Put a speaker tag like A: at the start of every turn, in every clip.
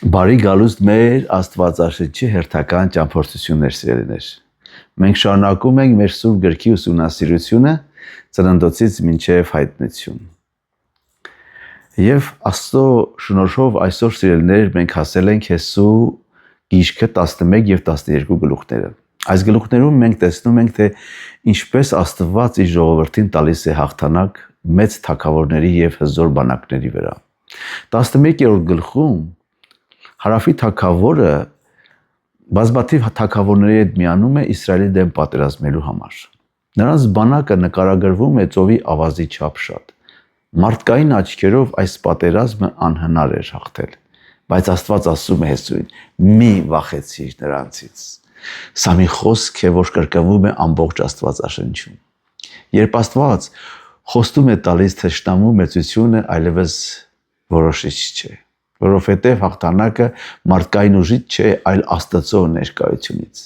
A: Բարի գալուստ մեր Աստվածաշնչի հերթական ճամփորդություններ սիրելիներ։ Մենք շարունակում ենք մեր Սուրբ Գրքի ուսումնասիրությունը ծննդոցից մինչև հայտնություն։ Եվ Աստծո շնորհով այսօր սիրելիներ մենք հասել ենք Հեսու գիրքը 11 եւ 12 գլուխները։ Այս գլուխներում մենք տեսնում ենք, թե ինչպես Աստված իր ժողովրդին տալիս է հաղթանակ մեծ թագավորների եւ հզոր բանակների վրա։ 11-րդ գլխում Հարավի թագավորը բազմաթիվ թագավորների հետ միանում է Իսրայելի դեմ պատերազմելու համար։ Նրանց բանակը նկարագրվում է ծովի ավազի չափ շատ։ Մարդկային աչքերով այս պատերազմը անհնար էր հաղթել, բայց Աստված ասում է Հեսուին. «Մի վախեցիր նրանցից»։ Սա մի խոսք է, որ կրկնվում է ամբողջ Աստվածաշնչում։ Երբ Աստված խոստում է տալիս թշնամու մեծությունը, այլևս որոշիչ չէ, որովհետև հաղթանակը մարդկային ուժից չէ, այլ Աստծո ներկայությունից։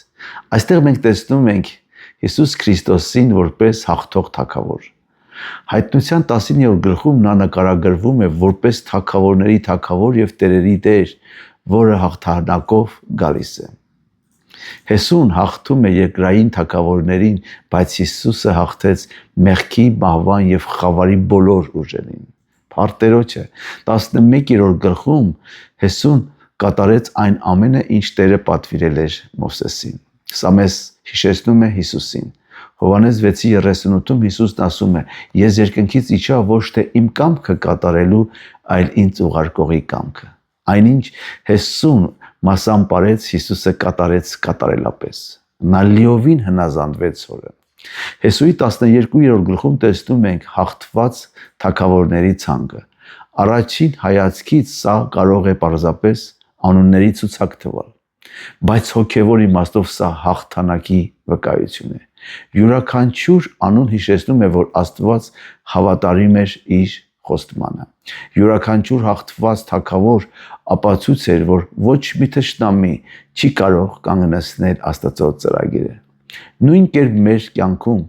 A: Այստեղ մենք տեսնում ենք Հիսուս Քրիստոսին որպես հաղթող թագավոր։ Հայտնության 19-րդ գլխում նա նկարագրվում է որպես թագավորների թագավոր եւ տերերի տեր, որը հաղթանակով գալիս է։ Հեսուն հաղթում է երկրային թագավորներին, բայց Հիսուսը հաղթեց մեղքի, մահվան եւ խավարի բոլոր ուժերին։ Փառտերոջը 11-րդ գլխում Հեսուն կատարեց այն ամենը, ինչ Տերը պատվիրել էր Մովսեսին։ Սա մեզ հիշեցնում է Հիսուսին։ Հովհաննես 6:38-ում Հիսուսն ասում է. «Ես երկնքից իջա ոչ թե իմ կամքը կատարելու, այլ ինձ ուղարկողի կամքը»։ Այնինչ Հեսուն մասամբ Հիսուսը կատարեց կատարելապես։ Նա լիովին հնազանդվեց Հորը։ Հեսուի 12-րդ գլխում տեսնում ենք հաղթված թագավորների ցանկը։ Առաջին հայացքից սա կարող է պարզապես անունների ցուցակ թվալ, բայց հոգևոր իմաստով սա հաղթանակի վկայություն է։ Յուրաքանչյուր անուն հիշեցնում է, որ Աստված հավատարիմ էր իր խոստմանը։ Յուրաքանչյուր հաղթված թագավոր ապացույց էր, որ ոչ մի թշնամի չի կարող կանգնեցնել Աստծո ծրագիրը։ Նույն կերպ մեր կյանքում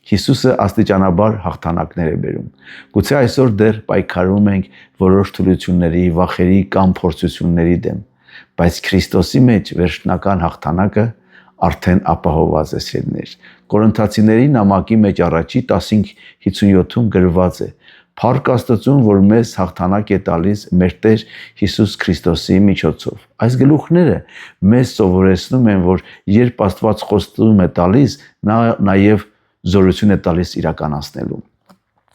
A: Հիսուսը աստիճանաբար հաղթանակներ է բերում։ Գուցե այսօր դեռ պայքարում ենք որոշ թուլությունների, վախերի կամ փորձությունների դեմ, բայց Քրիստոսի մեջ վերջնական հաղթանակը արդեն ապահովված է սիրելիներ։ Կորինթացիների նամակի մեջ առաջի 15:57-ում գրված է. «Փառք Աստծուն, որ մեզ հաղթանակ է տալիս մեր Տեր Հիսուս Քրիստոսի միջոցով»։ Այս գլուխները մեզ սովորեցնում են, որ երբ Աստված խոստում է տալիս, նա նաև զորություն է տալիս իրականացնելու։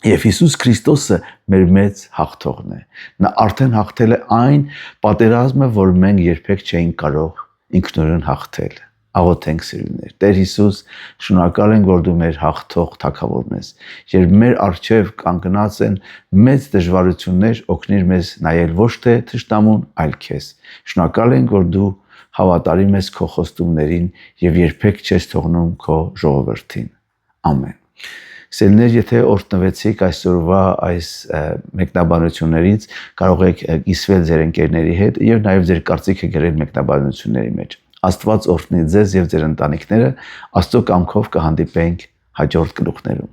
A: Եվ Հիսուս Քրիստոսը մեր մեծ հաղթողն է։ Նա արդեն հաղթել է այն պատերազմը, որ մենք երբեք չէինք կարող ինքնուրույն հաղթել։ Աղոթենք սիրելիներ։ Տեր Հիսուս, շնորհակալ ենք, որ դու մեր հաղթող թագավորն ես։ Երբ մեր առջև կանգնած են մեծ դժվարություններ, օգնիր մեզ նայել ոչ թե թշնամուն, այլ քեզ։ Շնորհակալ ենք, որ դու հավատարիմ ես քո խոստումներին եւ երբեք չես թողնում քո ժողովրդին։ Ամեն։ Սիրելիներ, եթե օրհնվեցիք այսօրվա այս մեկնաբանություններից, կարող եք կիսվել ձեր ընկերների հետ եւ նաեւ ձեր կարծիքը գրել մեկնաբանությունների մեջ։ Աստված օրհնի ձեզ եւ ձեր ընտանիքները, Աստծո կամքով կհանդիպենք հաջորդ գլուխներում։